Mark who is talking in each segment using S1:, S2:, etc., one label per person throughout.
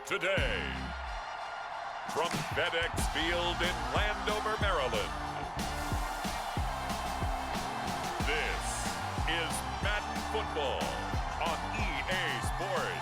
S1: today. From FedEx Field in Landover, Maryland, this is Madden Football on EA Sports.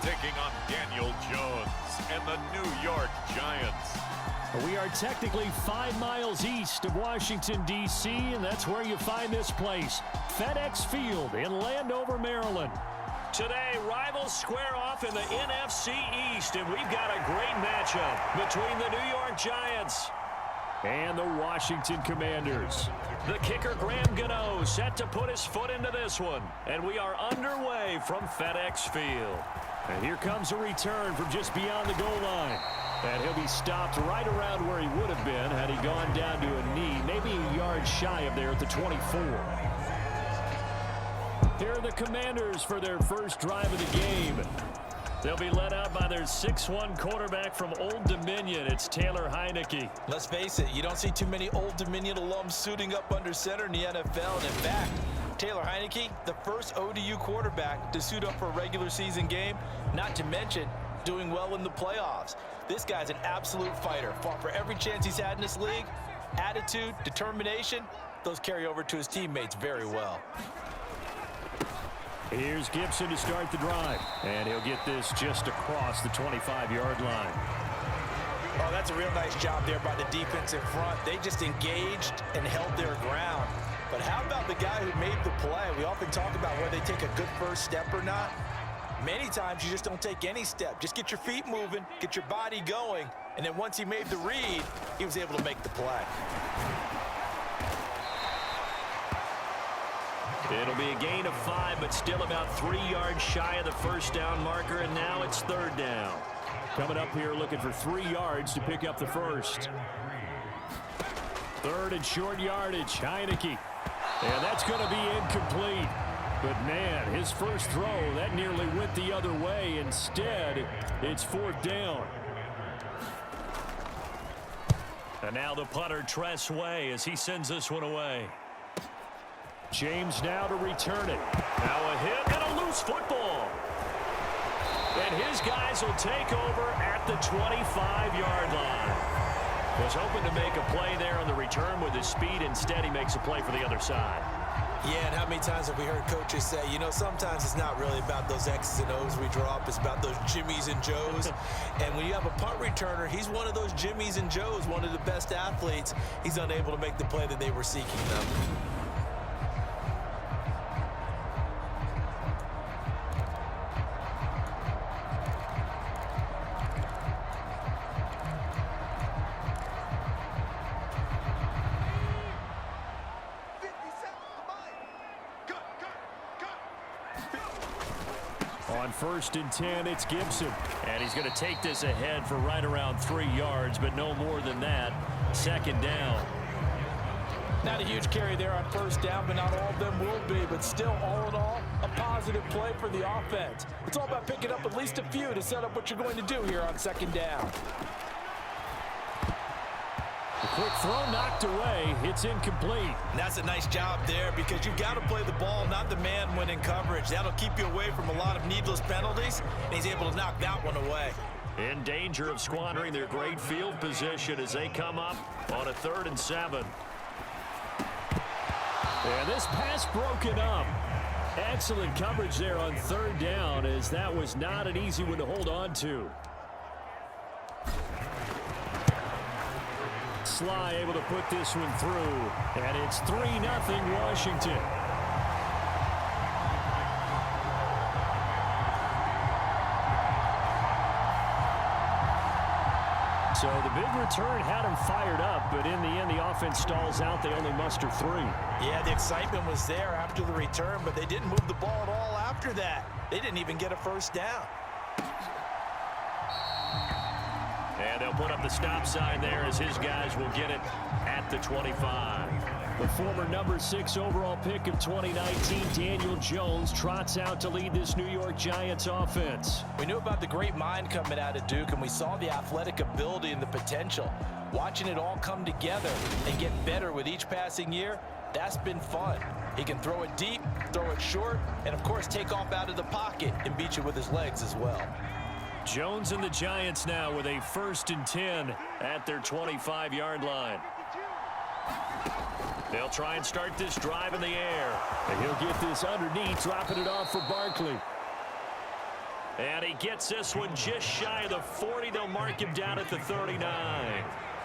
S1: Taking on Daniel Jones and the New York Giants.
S2: We are technically 5 miles east of Washington, D.C., and that's where you find this place, FedEx Field in Landover, Maryland. Today, rivals square off in the NFC East, and we've got a great matchup between the New York Giants and the Washington Commanders. The kicker, Graham Gano, set to put his foot into this one, and we are underway from FedEx Field. And here comes a return from just beyond the goal line. And he'll be stopped right around where he would have been had he gone down to a knee, maybe a yard shy of there at the 24. Here are the Commanders for their first drive of the game. They'll be led out by their 6'1 quarterback from Old Dominion. It's Taylor Heineke.
S3: Let's face it, you don't see too many Old Dominion alums suiting up under center in the NFL. And in fact, Taylor Heineke, the first ODU quarterback to suit up for a regular season game, not to mention doing well in the playoffs. This guy's an absolute fighter. Fought for every chance he's had in this league. Attitude, determination, those carry over to his teammates very well.
S2: Here's Gibson to start the drive. And he'll get this just across the 25-yard line.
S3: Oh, that's a real nice job there by the defense in front. They just engaged and held their ground. But how about the guy who made the play? We often talk about whether they take a good first step or not. Many times you just don't take any step. Just get your feet moving, get your body going, and then once he made the read, he was able to make the play.
S2: It'll be a gain of 5, but still about 3 yards shy of the first down marker, and now it's third down. Coming up here looking for 3 yards to pick up the first. Third and short yardage, Heineke. And that's going to be incomplete. But, man, his first throw, that nearly went the other way. Instead, it's fourth down. And now the punter, Tress Way, as he sends this one away. James now to return it. Now a hit and a loose football. And his guys will take over at the 25-yard line. Was hoping to make a play there on the return with his speed. Instead, he makes a play for the other side.
S3: Yeah, and how many times have we heard coaches say, you know, sometimes it's not really about those X's and O's we draw up. It's about those Jimmies and Joes. And when you have a punt returner, he's one of those Jimmies and Joes, one of the best athletes. He's unable to make the play that they were seeking them.
S2: On 1st and 10, it's Gibson. And he's going to take this ahead for right around 3 yards, but no more than that. Second down.
S3: Not a huge carry there on first down, but not all of them will be. But still, all in all, a positive play for the offense. It's all about picking up at least a few to set up what you're going to do here on second down.
S2: The quick throw knocked away. It's incomplete.
S3: And that's a nice job there because you've got to play the ball, not the man when in coverage. That'll keep you away from a lot of needless penalties, and he's able to knock that one away.
S2: In danger of squandering their great field position as they come up on a 3rd and 7. And this pass broken up. Excellent coverage there on 3rd down, as that was not an easy one to hold on to. Sly able to put this one through, and it's 3-0 Washington. So the big return had them fired up, but in the end, the offense stalls out. They only muster 3.
S3: Yeah, the excitement was there after the return, but they didn't move the ball at all after that. They didn't even get a first down.
S2: And And they'll put up the stop sign there as his guys will get it at the 25. The former number 6 overall pick of 2019, Daniel Jones, trots out to lead this New York Giants offense.
S3: We knew about the great mind coming out of Duke, and we saw the athletic ability and the potential. Watching it all come together and get better with each passing year, that's been fun. He can throw it deep, throw it short, and, of course, take off out of the pocket and beat you with his legs as well.
S2: Jones and the Giants now with a 1st and 10 at their 25-yard line. They'll try and start this drive in the air.
S4: And he'll get this underneath, dropping it off for Barkley.
S2: And he gets this one just shy of the 40. They'll mark him down at the 39.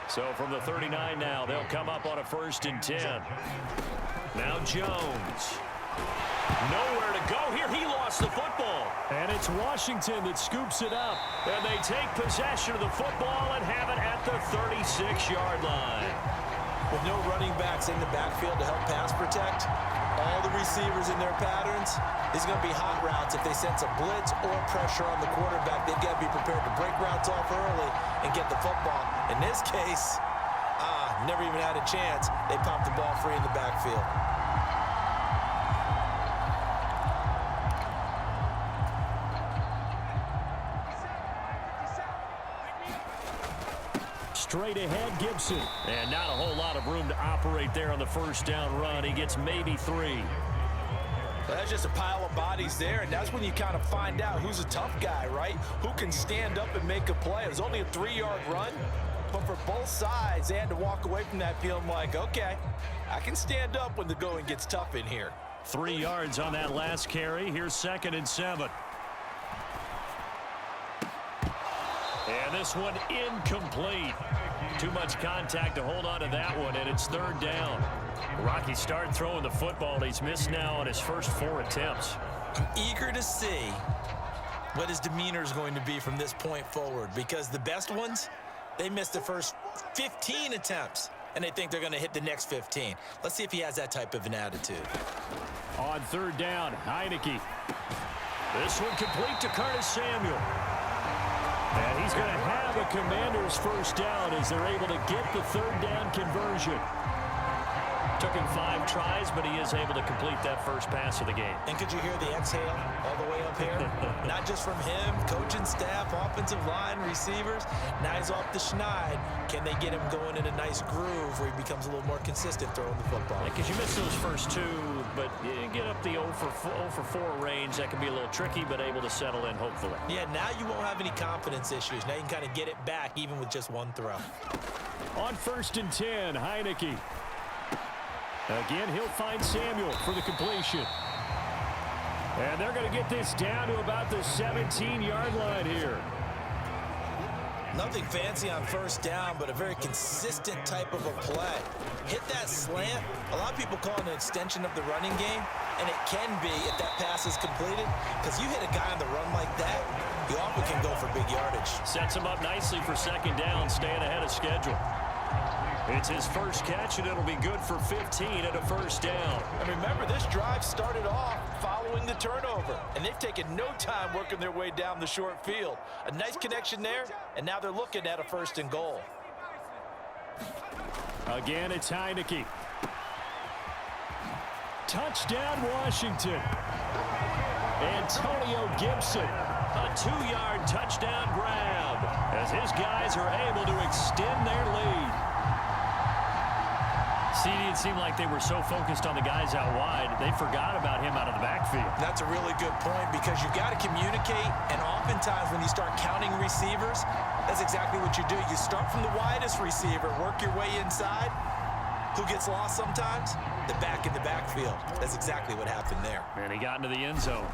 S2: So from the 39 now, they'll come up on a 1st and 10. Now Jones. Nowhere to go here. He lost the football.
S4: And it's Washington that scoops it up.
S2: And they take possession of the football and have it at the 36-yard line.
S3: With no running backs in the backfield to help pass protect, all the receivers in their patterns, these are going to be hot routes. If they sense a blitz or pressure on the quarterback, they've got to be prepared to break routes off early and get the football. In this case, never even had a chance. They popped the ball free in the backfield.
S4: Straight ahead, Gibson.
S2: And not a whole lot of room to operate there on the 1st down run. He gets maybe 3.
S3: Well, that's just a pile of bodies there, and that's when you kind of find out who's a tough guy, right? Who can stand up and make a play. It was only a 3-yard run, but for both sides, they had to walk away from that feeling like, okay, I can stand up when the going gets tough in here.
S2: 3 yards on that last carry. Here's 2nd and 7. And this one incomplete. Too much contact to hold on to that one, and it's 3rd down. Rocky started throwing the football. He's missed now on his first 4 attempts.
S3: I'm eager to see what his demeanor is going to be from this point forward, because the best ones, they missed the first 15 attempts, and they think they're going to hit the next 15. Let's see if he has that type of an attitude.
S4: On 3rd down, Heineke.
S2: This one complete to Curtis Samuel.
S4: And he's going to have a Commander's 1st down as they're able to get the 3rd down conversion.
S2: Took him 5 tries, but he is able to complete that first pass of the game.
S3: And could you hear the exhale all the way up here? Not just from him, coaching staff, offensive line, receivers. Now he's off the schneid. Can they get him going in a nice groove where he becomes a little more consistent throwing the football?
S2: Because you missed those first 2, but you get up the 0 for 4 range. That can be a little tricky, but able to settle in, hopefully.
S3: Yeah, now you won't have any confidence issues. Now you can kind of get it back even with just 1 throw.
S4: On 1st and 10, Heineke. Again, he'll find Samuel for the completion. And they're going to get this down to about the 17-yard line here.
S3: Nothing fancy on 1st down, but a very consistent type of a play. Hit that slant. A lot of people call it an extension of the running game, and it can be if that pass is completed, because you hit a guy on the run like that, you often can go for big yardage.
S2: Sets him up nicely for 2nd down, staying ahead of schedule. It's his first catch, and it'll be good for 15 at a 1st down.
S3: And remember, this drive started off following the turnover, and they've taken no time working their way down the short field. A nice connection there, and now they're looking at a 1st and goal.
S4: Again, it's Heineke. Touchdown, Washington. Antonio Gibson.
S2: A 2-yard touchdown grab as his guys are able to extend their lead. It seemed like they were so focused on the guys out wide, they forgot about him out of the backfield.
S3: That's a really good point, because you've got to communicate, and oftentimes when you start counting receivers, that's exactly what you do. You start from the widest receiver, work your way inside. Who gets lost sometimes? The back in the backfield. That's exactly what happened there.
S2: And he got into the end zone.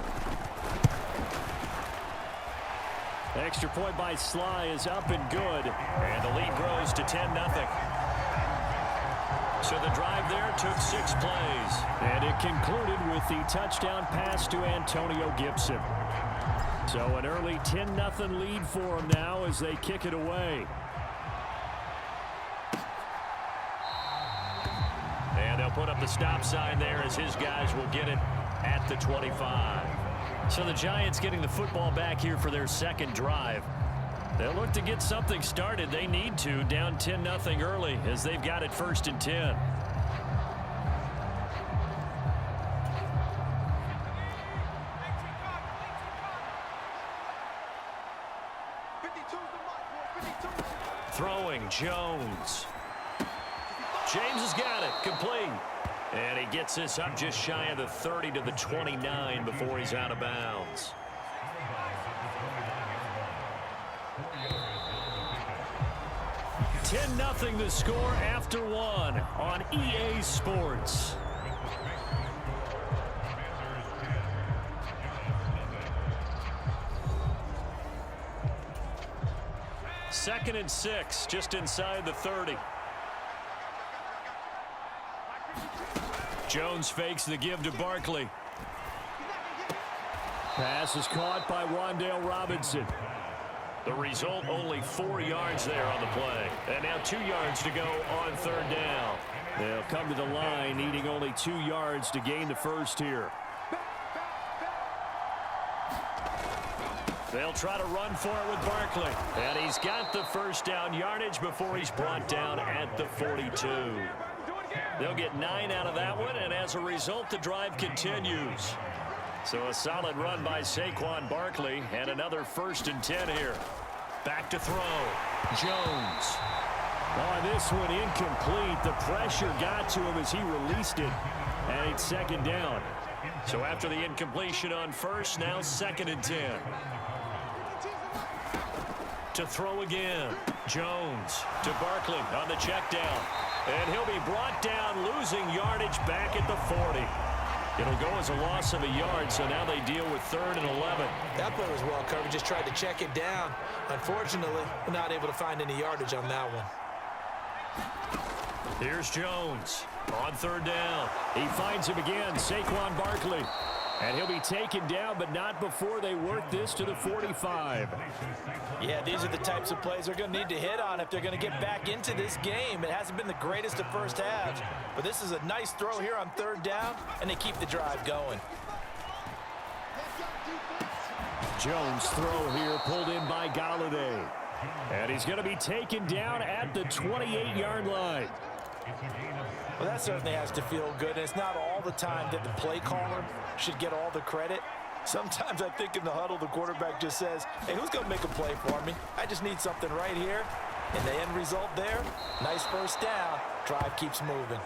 S4: Extra point by Sly is up and good.
S2: And the lead grows to 10-0. So the drive there took 6 plays.
S4: And it concluded with the touchdown pass to Antonio Gibson. So an early 10-0 lead for them now as they kick it away.
S2: And they'll put up the stop sign there as his guys will get it at the 25. So the Giants getting the football back here for their 2nd drive. They'll look to get something started. They need to, down 10-0 early as they've got it 1st and 10. Throwing, Jones. James has got it, complete. And he gets this up just shy of the 30 to the 29 before he's out of bounds. $10-0 the score after one on EA Sports. Second and 6, just inside the 30. Jones fakes the give to Barkley.
S4: Pass is caught by Wan'Dale Robinson.
S2: The result, only 4 yards there on the play. And now 2 yards to go on 3rd down.
S4: They'll come to the line, needing only 2 yards to gain the first here.
S2: They'll try to run for it with Barkley. And he's got the 1st down yardage before he's brought down at the 42. They'll get 9 out of that one, and as a result, the drive continues. So a solid run by Saquon Barkley, and another 1st and 10 here. Back to throw. Jones.
S4: On this one, incomplete. The pressure got to him as he released it, and it's 2nd down.
S2: So after the incompletion on 1st, now 2nd and 10. To throw again. Jones to Barkley on the check down. And he'll be brought down, losing yardage back at the 40. It'll go as a loss of a yard, so now they deal with 3rd and 11.
S3: That play was well covered, just tried to check it down. Unfortunately, we're not able to find any yardage on that one.
S2: Here's Jones on 3rd down.
S4: He finds him again, Saquon Barkley. And he'll be taken down, but not before they work this to the 45.
S3: Yeah, these are the types of plays they're going to need to hit on if they're going to get back into this game. It hasn't been the greatest of first halves, but this is a nice throw here on 3rd down, and they keep the drive going.
S4: Jones' throw here pulled in by Galladay. And he's going to be taken down at the 28-yard line.
S3: Well, that certainly has to feel good, and it's not all the time that the play caller should get all the credit. Sometimes I think in the huddle, the quarterback just says, hey, who's going to make a play for me? I just need something right here. And the end result there, nice 1st down. Drive keeps moving.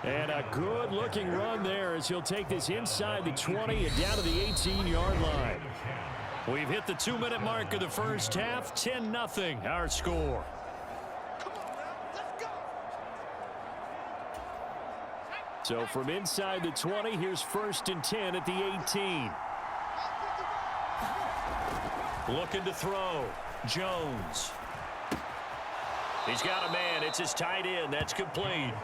S4: And a good-looking run there as he'll take this inside the 20 and down to the 18-yard line.
S2: We've hit the 2-minute mark of the first half. 10-0 our score.
S4: So from inside the 20, here's 1st and 10 at the 18.
S2: Looking to throw. Jones. He's got a man. It's his tight end. That's complete.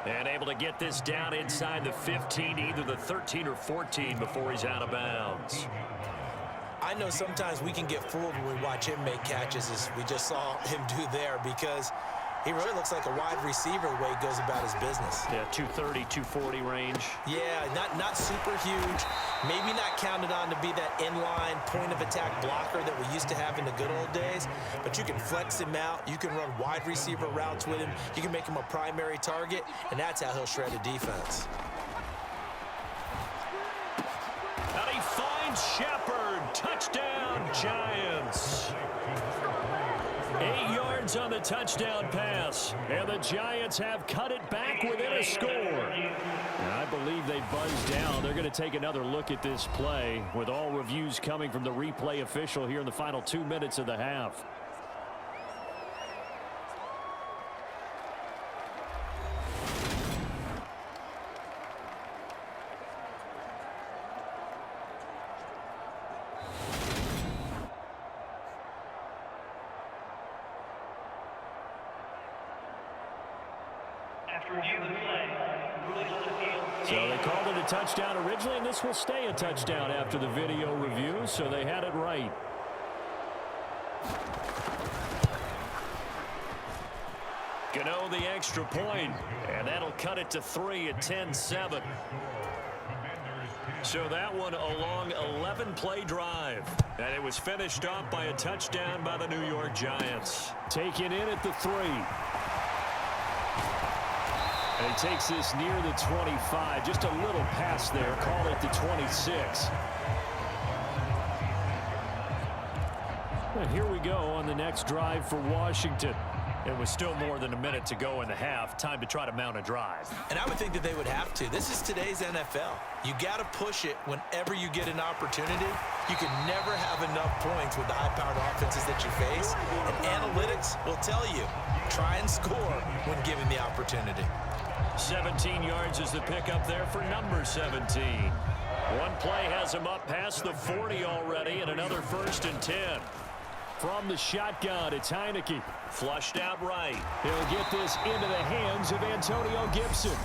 S2: And able to get this down inside the 15, either the 13 or 14 before he's out of bounds.
S3: I know sometimes we can get fooled when we watch him make catches, as we just saw him do there, because he really looks like a wide receiver the way he goes about his business.
S2: Yeah, 230, 240 range.
S3: Yeah, not super huge. Maybe not counted on to be that inline point-of-attack blocker that we used to have in the good old days. But you can flex him out. You can run wide receiver routes with him. You can make him a primary target, and that's how he'll shred a defense.
S2: And he finds Shepard. Touchdown, Giants.
S4: 8 yards on the touchdown pass, and the Giants have cut it back within a score. And I believe they buzzed down. They're going to take another look at this play, with all reviews coming from the replay official here in the final 2 minutes of the half. So they called it a touchdown originally, and this will stay a touchdown after the video review, so they had it right.
S2: Gano the extra point, and that'll cut it to 3 at 10-7. So that one a long 11-play drive. And it was finished off by a touchdown by the New York Giants.
S4: Taken in at the 3. And he takes this near the 25. Just a little pass there. Call it the 26. And here we go on the next drive for Washington.
S2: It was still more than a minute to go in the half. Time to try to mount a drive.
S3: And I would think that they would have to. This is today's NFL. You got to push it whenever you get an opportunity. You can never have enough points with the high-powered offenses that you face. And analytics will tell you, try and score when given the opportunity.
S2: 17 yards is the pickup there for number 17. One play has him up past the 40 already, and another 1st and 10.
S4: From the shotgun, it's Heineke.
S2: Flushed out right.
S4: He'll get this into the hands of Antonio Gibson.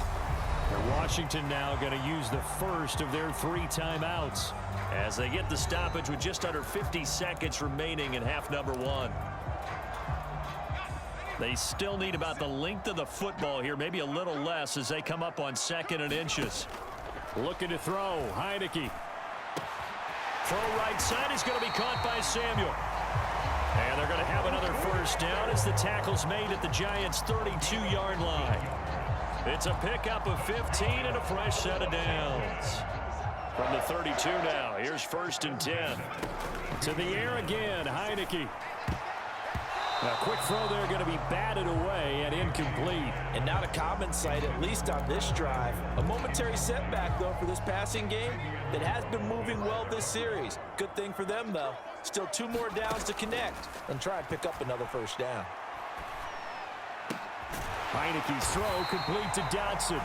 S4: And Washington now going to use the first of their 3 timeouts
S2: as they get the stoppage with just under 50 seconds remaining in half number 1. They still need about the length of the football here, maybe a little less as they come up on 2nd and inches.
S4: Looking to throw, Heineke.
S2: Throw right side is going to be caught by Samuel. And they're going to have another 1st down as the tackle's made at the Giants' 32-yard line. It's a pickup of 15 and a fresh set of downs. From the 32 now, here's 1st and 10.
S4: To the air again, Heineke. A quick throw there going to be batted away and incomplete.
S3: And not a common sight, at least on this drive. A momentary setback, though, for this passing game that has been moving well this series. Good thing for them, though. Still 2 more downs to connect and try and pick up another 1st down.
S4: Heineke's throw complete to Dotson.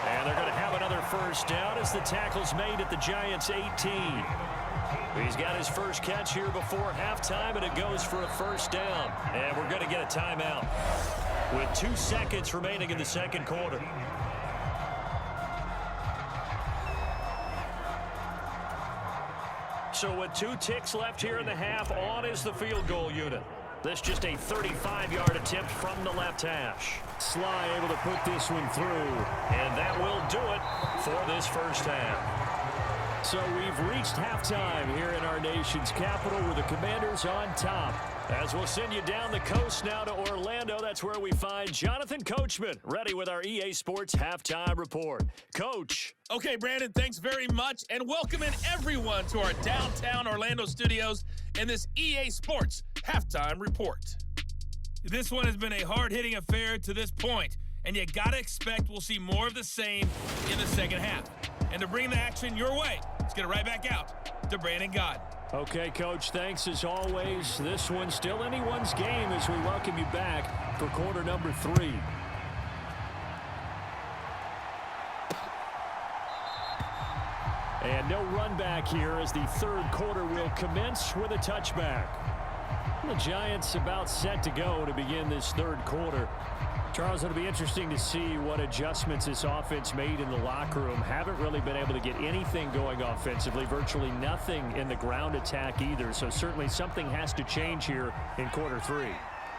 S2: And they're going to have another 1st down as the tackle's made at the Giants' 18. He's got his first catch here before halftime, and it goes for a 1st down. And we're going to get a timeout with 2 seconds remaining in the 2nd quarter. So with 2 ticks left here in the half, on is the field goal unit. This just a 35-yard attempt from the left hash.
S4: Sly able to put this one through.
S2: And that will do it for this 1st half.
S4: So we've reached halftime here in our nation's capital with the Commanders on top.
S2: As we'll send you down the coast now to Orlando, that's where we find Jonathan Coachman, ready with our EA Sports Halftime Report. Coach.
S5: Okay, Brandon, thanks very much, and welcome in everyone to our downtown Orlando studios and this EA Sports Halftime Report. This one has been a hard-hitting affair to this point, and you gotta expect we'll see more of the same in the 2nd half. And to bring the action your way, let's get it right back out to Brandon Gott.
S4: Okay, Coach, thanks as always. This one's still anyone's game as we welcome you back for quarter number 3. And no run back here as the 3rd quarter will commence with a touchback. The Giants about set to go to begin this 3rd quarter. Charles, it'll be interesting to see what adjustments this offense made in the locker room. Haven't really been able to get anything going offensively, virtually nothing in the ground attack either. So certainly something has to change here in quarter 3.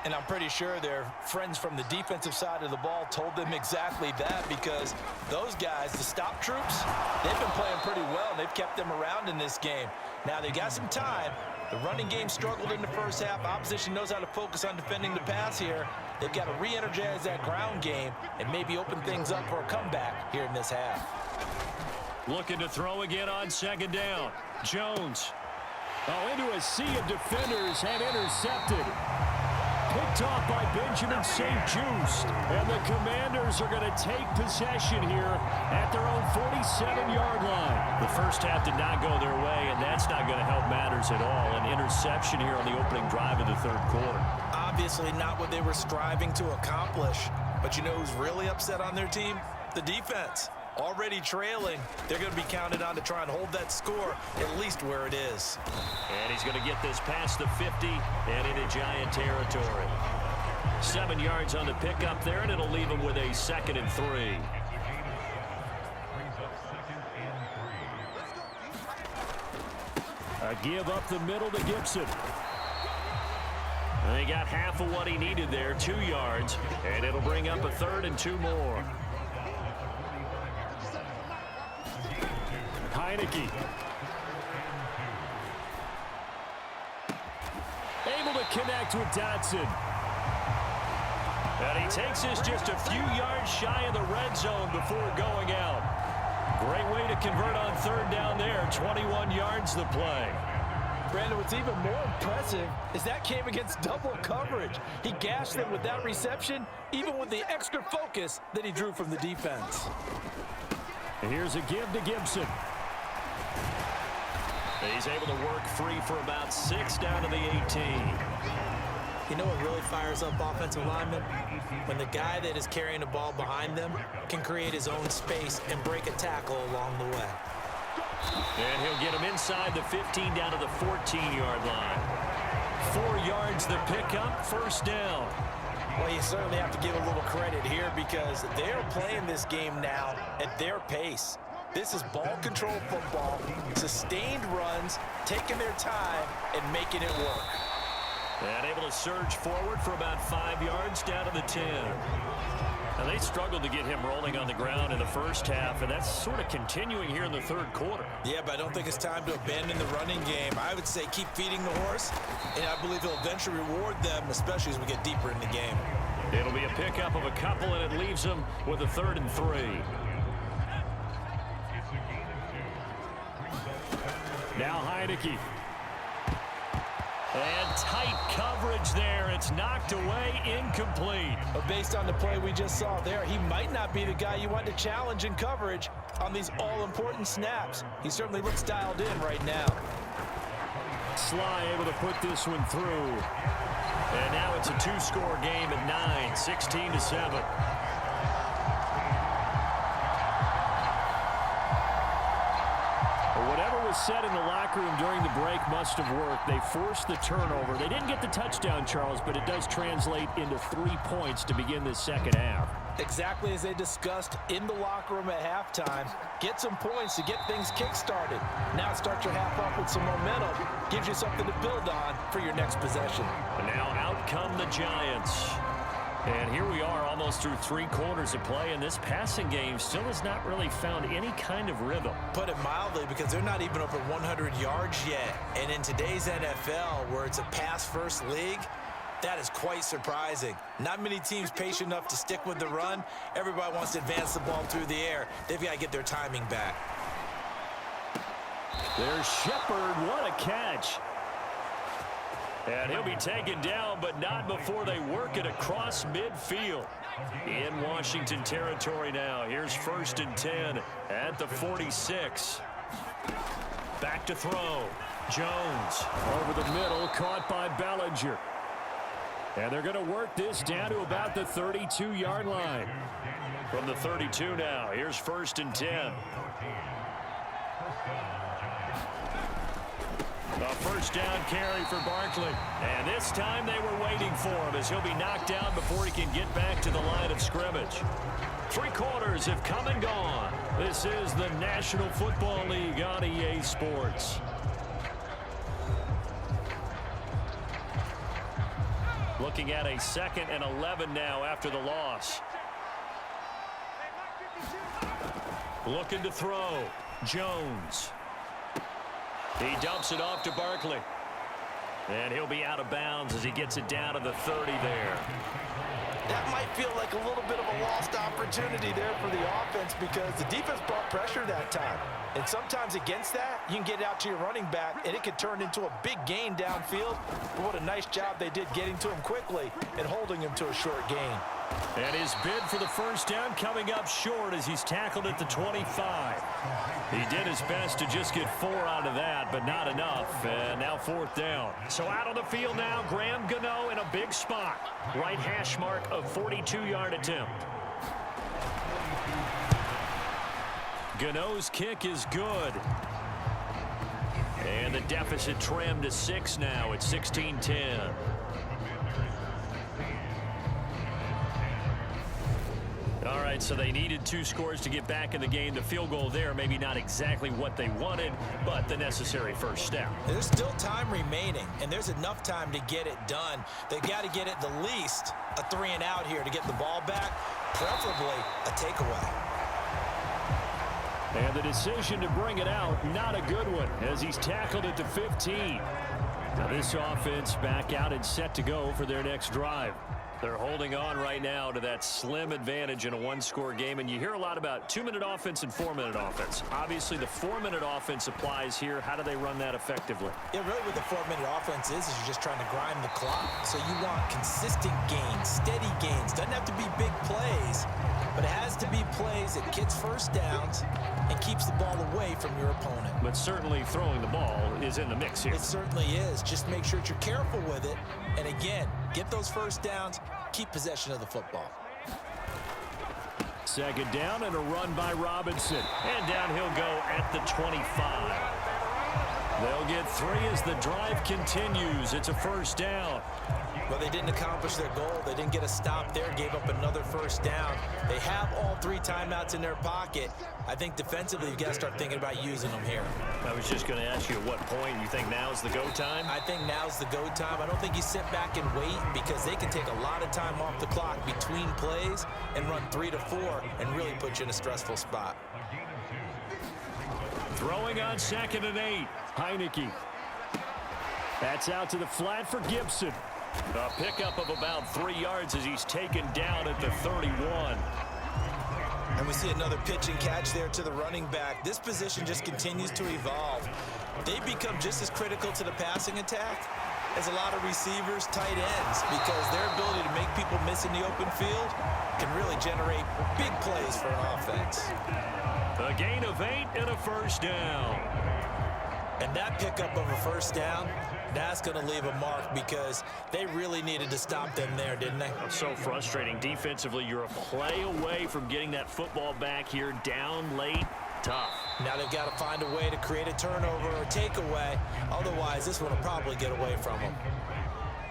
S3: And I'm pretty sure their friends from the defensive side of the ball told them exactly that, because those guys, the stop troops, they've been playing pretty well, and they've kept them around in this game. Now, they got some time. The running game struggled in the 1st half. Opposition knows how to focus on defending the pass here. They've got to re-energize that ground game and maybe open things up for a comeback here in this half.
S2: Looking to throw again on 2nd down. Jones.
S4: Into a sea of defenders and intercepted. Picked off by Benjamin St. Just. And the Commanders are going to take possession here at their own 47-yard line.
S2: The 1st half did not go their way, and that's not going to help matters at all. An interception here on the opening drive of the 3rd quarter.
S3: Obviously not what they were striving to accomplish. But you know who's really upset on their team? The defense. Already trailing. They're going to be counted on to try and hold that score at least where it is.
S2: And he's going to get this past the 50 and into Giant territory. 7 yards on the pickup there, and it'll leave him with a 2nd and 3.
S4: A give up the middle to Gibson.
S2: And he got half of what he needed there, 2 yards, and it'll bring up a 3rd and 2 more.
S4: Heineke. Able to connect with Dotson. And he takes this just a few yards shy of the red zone before going out. Great way to convert on third down there. 21 yards the play.
S3: Brandon, what's even more impressive is that came against double coverage. He gashed them with that reception, even with the extra focus that he drew from the defense.
S4: Here's a give to Gibson. He's able to work free for about 6 down to the 18.
S6: You know what really fires up offensive linemen? When the guy that is carrying the ball behind them can create his own space and break a tackle along the way.
S4: And he'll get him inside the 15 down to the 14-yard line. 4 yards the pickup, first down.
S3: Well, you certainly have to give a little credit here because they're playing this game now at their pace. This is ball control football, sustained runs, taking their time and making it work.
S4: And able to surge forward for about 5 yards down to the 10. And they struggled to get him rolling on the ground in the first half, and that's sort of continuing here in the third quarter.
S3: Yeah, but I don't think it's time to abandon the running game. I would say keep feeding the horse, and I believe he'll eventually reward them, especially as we get deeper in the game.
S4: It'll be a pickup of a couple, and it leaves them with a 3rd and 3. Now Heineke. And tight coverage there. It's knocked away, incomplete.
S3: But based on the play we just saw there, he might not be the guy you want to challenge in coverage on these all-important snaps. He certainly looks dialed in right now.
S4: Sly able to put this one through. And now it's a 2-score game at 9, 16-7. Whatever was said in the locker room during the break must have worked. They forced the turnover. They didn't get the touchdown, Charles, but it does translate into 3 points to begin this second half.
S3: Exactly as they discussed in the locker room at halftime. Get some points to get things kick-started. Now start your half off with some momentum. Gives you something to build on for your next possession.
S4: And now out come the Giants. And here we are almost through 3 quarters of play, and this passing game still has not really found any kind of rhythm.
S3: Put it mildly, because they're not even over 100 yards yet. And in today's NFL, where it's a pass-first league, that is quite surprising. Not many teams patient enough to stick with the run. Everybody wants to advance the ball through the air. They've got to get their timing back.
S4: There's Shepard. What a catch. And he'll be taken down, but not before they work it across midfield. In Washington territory now. Here's 1st and 10 at the 46. Back to throw. Jones over the middle, caught by Bellinger. And they're going to work this down to about the 32-yard line. From the 32 now, here's 1st and 10. A first down carry for Barkley. And this time they were waiting for him as he'll be knocked down before he can get back to the line of scrimmage. 3 quarters have come and gone. This is the National Football League on EA Sports. Looking at a 2nd and 11 now after the loss. Looking to throw. Jones. He dumps it off to Barkley. And he'll be out of bounds as he gets it down to the 30 there.
S3: That might feel like a little bit of a lost opportunity there for the offense because the defense brought pressure that time. And sometimes against that, you can get out to your running back, and it could turn into a big gain downfield. But what a nice job they did getting to him quickly and holding him to a short gain.
S4: And his bid for the first down coming up short as he's tackled at the 25. He did his best to just get 4 out of that, but not enough. And now 4th down. So out on the field now, Graham Gano in a big spot. Right hash mark of 42-yard attempt. Gano's kick is good. And the deficit trimmed to 6 now at 16-10. All right, so they needed 2 scores to get back in the game. The field goal there, maybe not exactly what they wanted, but the necessary first step.
S3: There's still time remaining, and there's enough time to get it done. They've got to get at the least a 3 and out here to get the ball back, preferably a takeaway.
S4: And the decision to bring it out, not a good one, as he's tackled at the 15. Now this offense back out and set to go for their next drive. They're holding on right now to that slim advantage in a one-score game, and you hear a lot about 2-minute offense and 4-minute offense. Obviously, the 4-minute offense applies here. How do they run that effectively?
S6: Yeah, really what the 4-minute offense is you're just trying to grind the clock. So you want consistent gains, steady gains. Doesn't have to be big plays, but it has to be plays that gets first downs and keeps the ball away from your opponent.
S4: But certainly throwing the ball is in the mix here.
S6: It certainly is. Just make sure that you're careful with it. And again, get those first downs, keep possession of the football.
S4: Second down and a run by Robinson. And down he'll go at the 25. They'll get 3 as the drive continues. It's a first down.
S6: Well, they didn't accomplish their goal. They didn't get a stop there, gave up another first down. They have all 3 timeouts in their pocket. I think defensively, you've got to start thinking about using them here.
S4: I was just going to ask you at what point you think now's the go time?
S6: I think now's the go time. I don't think you sit back and wait because they can take a lot of time off the clock between plays and run 3 to 4 and really put you in a stressful spot.
S4: Throwing on 2nd and 8. Heineke. That's out to the flat for Gibson. A pickup of about 3 yards as he's taken down at the 31.
S6: And we see another pitch and catch there to the running back. This position just continues to evolve. They become just as critical to the passing attack as a lot of receivers, tight ends, because their ability to make people miss in the open field can really generate big plays for an offense.
S4: A gain of 8 and a first down.
S6: And that pickup of a first down, that's going to leave a mark because they really needed to stop them there, didn't they?
S4: So frustrating. Defensively, you're a play away from getting that football back here down late. Tough.
S6: Now they've got to find a way to create a turnover or takeaway. Otherwise, this one will probably get away from them.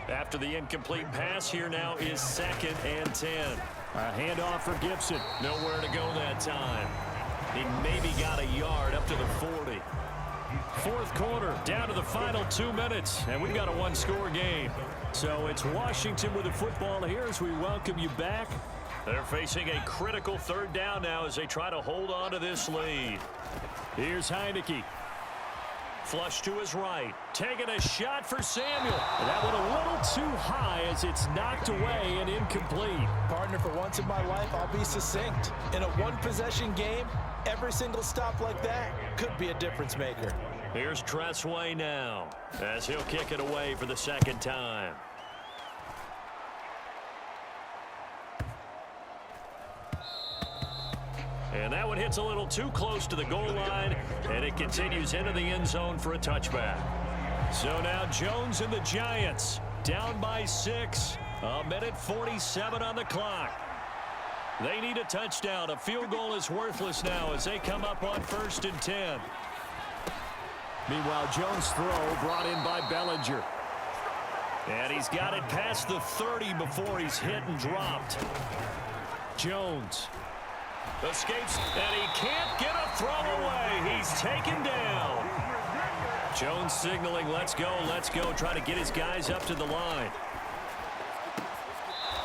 S4: After the incomplete pass, here now is 2nd and 10. A handoff for Gibson. Nowhere to go that time. He maybe got a yard up to the 40. Fourth quarter, down to the final 2 minutes, and we've got a one-score game. So it's Washington with the football here as we welcome you back. They're facing a critical 3rd down now as they try to hold on to this lead. Here's Heineke. Flush to his right. Taking a shot for Samuel. And that one a little too high as it's knocked away and incomplete.
S6: Partner, for once in my life, I'll be succinct. In a one-possession game, every single stop like that could be a difference maker.
S4: Here's Tressway now as he'll kick it away for the 2nd time. And that one hits a little too close to the goal line, and it continues into the end zone for a touchback. So now Jones and the Giants down by 6. A minute 47 on the clock. They need a touchdown. A field goal is worthless now as they come up on 1st and 10. Meanwhile, Jones' throw brought in by Bellinger. And he's got it past the 30 before he's hit and dropped. Jones escapes, and he can't get a throw away. He's taken down. Jones signaling, let's go, try to get his guys up to the line.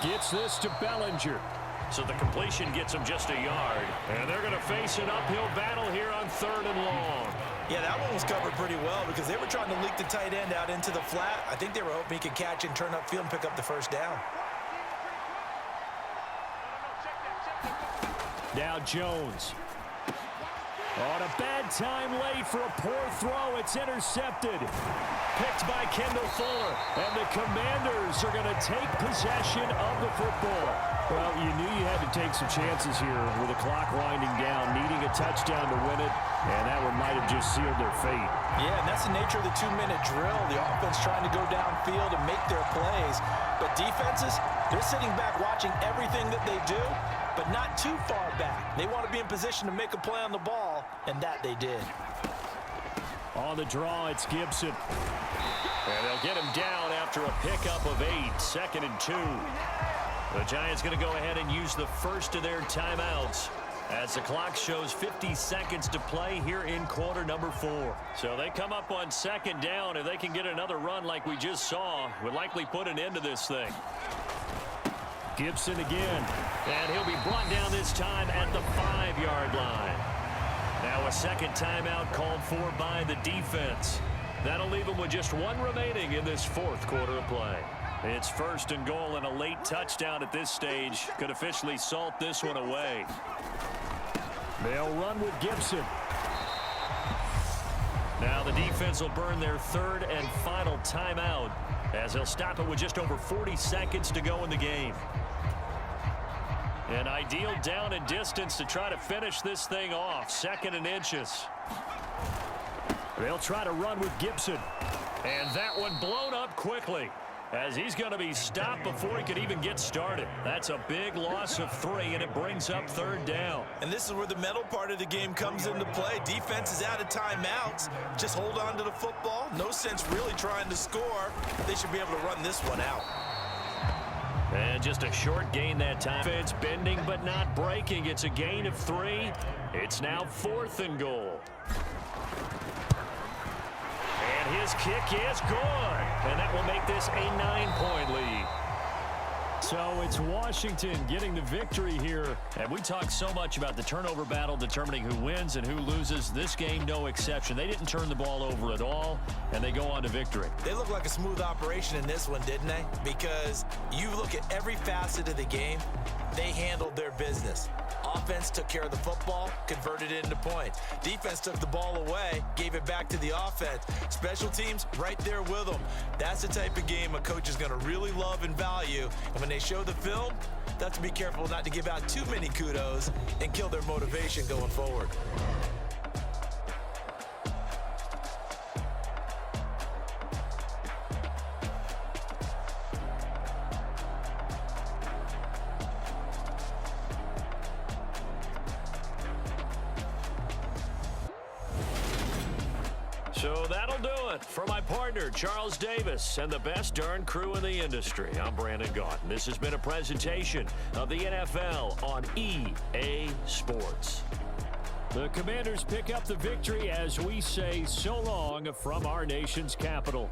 S4: Gets this to Bellinger. So the completion gets him just a yard. And they're going to face an uphill battle here on 3rd and long.
S6: Yeah, that one was covered pretty well because they were trying to leak the tight end out into the flat. I think they were hoping he could catch and turn upfield and pick up the first down.
S4: Now Jones. On a bad time late for a poor throw. It's intercepted. Picked by Kendall Fuller. And the Commanders are going to take possession of the football. Well, you knew you had to take some chances here with the clock winding down, needing a touchdown to win it, and that one might have just sealed their fate.
S6: Yeah, and that's the nature of the 2-minute drill. The offense trying to go downfield and make their plays. But defenses, they're sitting back watching everything that they do, but not too far back. They want to be in position to make a play on the ball, and that they did.
S4: On the draw, it's Gibson. And they'll get him down after a pickup of 8, 2nd and 2. The Giants going to go ahead and use the first of their timeouts as the clock shows 50 seconds to play here in quarter number 4. So they come up on 2nd down. If they can get another run like we just saw, would likely put an end to this thing. Gibson again. And he'll be brought down this time at the 5-yard line.
S2: Now a second timeout called for by the defense. That'll leave them with just one remaining in this fourth quarter of play. It's first and goal, and a late touchdown at this stage could officially salt this one away.
S4: They'll run with Gibson.
S2: Now the defense will burn their third and final timeout as they'll stop it with just over 40 seconds to go in the game. An ideal down and distance to try to finish this thing off. 2nd and inches.
S4: They'll try to run with Gibson.
S2: And that one blown up quickly as he's going to be stopped before he could even get started. That's a big loss of 3, and it brings up 3rd down.
S6: And this is where the mental part of the game comes into play. Defense is out of timeouts. Just hold on to the football. No sense really trying to score. They should be able to run this one out.
S2: And just a short gain that time. Defense bending but not breaking. It's a gain of 3. It's now 4th and goal. And his kick is good. And that will make this a 9-point lead.
S4: So it's Washington getting the victory here.
S2: And we talk so much about the turnover battle determining who wins and who loses. This game, no exception. They didn't turn the ball over at all, and they go on to victory.
S6: They look like a smooth operation in this one, didn't they? Because you look at every facet of the game, they handled their business. Offense took care of the football, converted it into points. Defense took the ball away, gave it back to the offense. Special teams, right there with them. That's the type of game a coach is going to really love and value. And when they show the film, they have to be careful not to give out too many kudos and kill their motivation going forward.
S2: So that'll do it for my partner, Charles Davis, and the best darn crew in the industry. I'm Brandon Gaudin. This has been a presentation of the NFL on EA Sports.
S4: The Commanders pick up the victory as we say so long from our nation's capital.